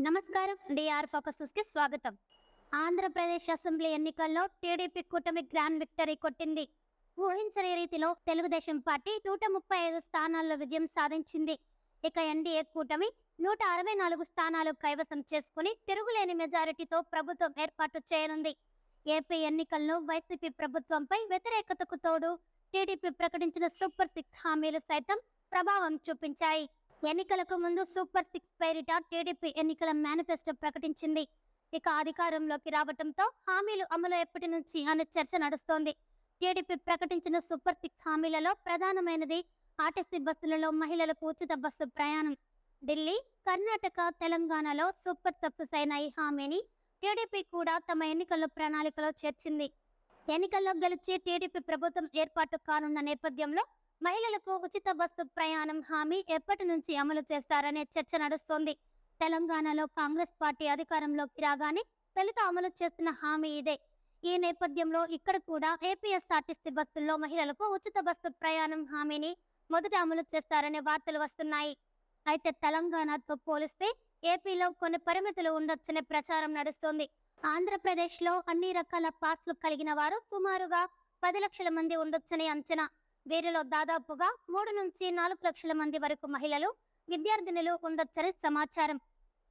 నమస్కారం. DR focus news కి స్వాగతం. ఆంధ్రప్రదేశ్ అసెంబ్లీ ఎన్నికల్లో టీడీపీ కూటమి గ్రాండ్ విక్టరీ కొట్టింది. ఊహించని రీతిలో తెలుగుదేశం పార్టీ 135 స్థానాల్లో విజయం సాధించింది. ఇక ఎన్డీఏ కూటమి 164 స్థానాలు కైవసం చేసుకుని తిరుగులేని మెజారిటీతో ప్రభుత్వం ఏర్పాటు చేయనుంది. ఏపీ ఎన్నికల్లో వైసీపీ ప్రభుత్వంపై వ్యతిరేకతకు తోడు టీడీపీ ప్రకటించిన సూపర్ 6 హామీలు సైతం ప్రభావం చూపించాయి. ఎన్నికలకు ముందు సూపర్ 6 పేరిట టీడీపీ ఎన్నికల మేనిఫెస్టో ప్రకటించింది. ఇక అధికారంలోకి రావడంతో హామీలు అమలు ఎప్పటి నుంచి అనే చర్చ నడుస్తోంది. టీడీపీ ప్రకటించిన సూపర్ 6 హామీలలో ప్రధానమైనది ఆర్టీసీ బస్సులలో మహిళలకు ఉచిత బస్సు ప్రయాణం. ఢిల్లీ, కర్ణాటక, తెలంగాణలో సూపర్ సక్సెస్ అయిన ఈ హామీని టీడీపీ కూడా తమ ఎన్నికల ప్రణాళికలో చేర్చింది. ఎన్నికల్లో గెలిచి టీడీపీ ప్రభుత్వం ఏర్పాటు కానున్న నేపథ్యంలో మహిళలకు ఉచిత బస్సు ప్రయాణం హామీ ఎప్పటి నుంచి అమలు చేస్తారనే చర్చ నడుస్తోంది. తెలంగాణలో కాంగ్రెస్ పార్టీ అధికారంలోకి రాగానే తొలుత అమలు చేసిన హామీ ఇదే. ఈ నేపథ్యంలో ఇక్కడ కూడా ఏపీఎస్ఆర్టీసీ బస్సుల్లో మహిళలకు ఉచిత బస్సు ప్రయాణం హామీని మొదట అమలు చేస్తారనే వార్తలు వస్తున్నాయి. అయితే తెలంగాణతో పోలిస్తే ఏపీలో కొన్ని పరిమితులు ఉండొచ్చనే ప్రచారం నడుస్తోంది. ఆంధ్రప్రదేశ్లో అన్ని రకాల పాస్లు కలిగిన వారు సుమారుగా 10 లక్షల మంది ఉండొచ్చని అంచనా. వీరిలో దాదాపుగా 3 నుంచి 4 లక్షల మంది వరకు మహిళలు, విద్యార్థినులు ఉండొచ్చని సమాచారం.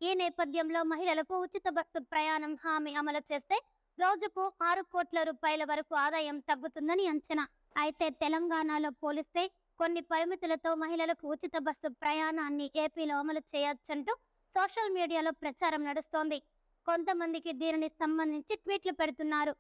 ఈ నేపథ్యంలో మహిళలకు ఉచిత బస్సు ప్రయాణం హామీ అమలు చేస్తే రోజుకు 6 కోట్ల రూపాయల వరకు ఆదాయం తగ్గుతుందని అంచనా. అయితే తెలంగాణలో పోలిస్తే కొన్ని పరిమితులతో మహిళలకు ఉచిత బస్సు ప్రయాణాన్ని ఏపీలో అమలు చేయొచ్చంటూ సోషల్ మీడియాలో ప్రచారం నడుస్తోంది. కొంతమందికి దీనిని సంబంధించి ట్వీట్లు పెడుతున్నారు.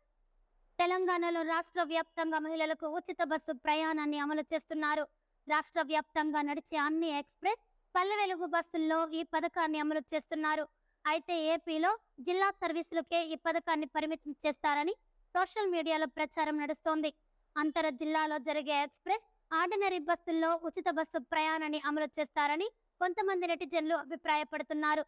తెలంగాణలో రాష్ట్ర వ్యాప్తంగా మహిళలకు ఉచిత బస్సు ప్రయాణాన్ని అమలు చేస్తున్నారు. రాష్ట్ర వ్యాప్తంగా నడిచే అన్ని ఎక్స్ప్రెస్, పల్లె వెలుగు బస్సుల్లో ఈ పథకాన్ని అమలు చేస్తున్నారు. అయితే ఏపీలో జిల్లా సర్వీసులకే ఈ పథకాన్ని పరిమితం చేస్తారని సోషల్ మీడియాలో ప్రచారం నడుస్తోంది. అంతర జిల్లాలో జరిగే ఎక్స్ప్రెస్, ఆర్డినరీ బస్సుల్లో ఉచిత బస్సు ప్రయాణాన్ని అమలు చేస్తారని కొంతమంది నెటిజన్లు అభిప్రాయపడుతున్నారు.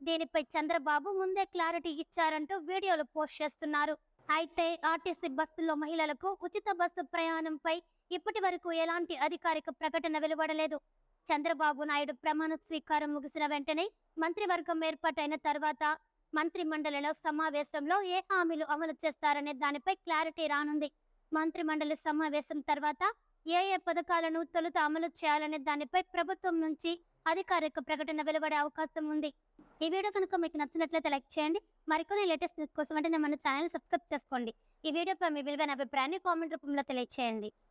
దీనిపై చంద్రబాబు ముందే క్లారిటీ ఇచ్చారంటూ వీడియోలు పోస్ట్ చేస్తున్నారు. అయితే ఆర్టీసీ బస్సుల్లో మహిళలకు ఉచిత బస్సు ప్రయాణంపై ఇప్పటి వరకు ఎలాంటి అధికారిక ప్రకటన వెలువడలేదు. చంద్రబాబు నాయుడు ప్రమాణ స్వీకారం ముగిసిన వెంటనే మంత్రివర్గం ఏర్పాటైన తర్వాత మంత్రి మండలిలో సమావేశంలో ఏ హామీలు అమలు చేస్తారనే దానిపై క్లారిటీ రానుంది. మంత్రి మండలి సమావేశం తర్వాత ఏ పథకాలను తొలుత అమలు చేయాలనే దానిపై ప్రభుత్వం నుంచి అధికారిక ప్రకటన వెలువడే అవకాశం ఉంది. ఈ వీడియో కనుక మీకు నచ్చినట్లయితే లైక్ చేయండి. మరికొన్ని లేటెస్ట్ న్యూస్ కోసం మన ఛానల్ సబ్స్క్రైబ్ చేసుకోండి. ఈ వీడియోపై మీ విలువైన అభిప్రాయాన్ని కామెంట్ రూపంలో తెలియజేయండి.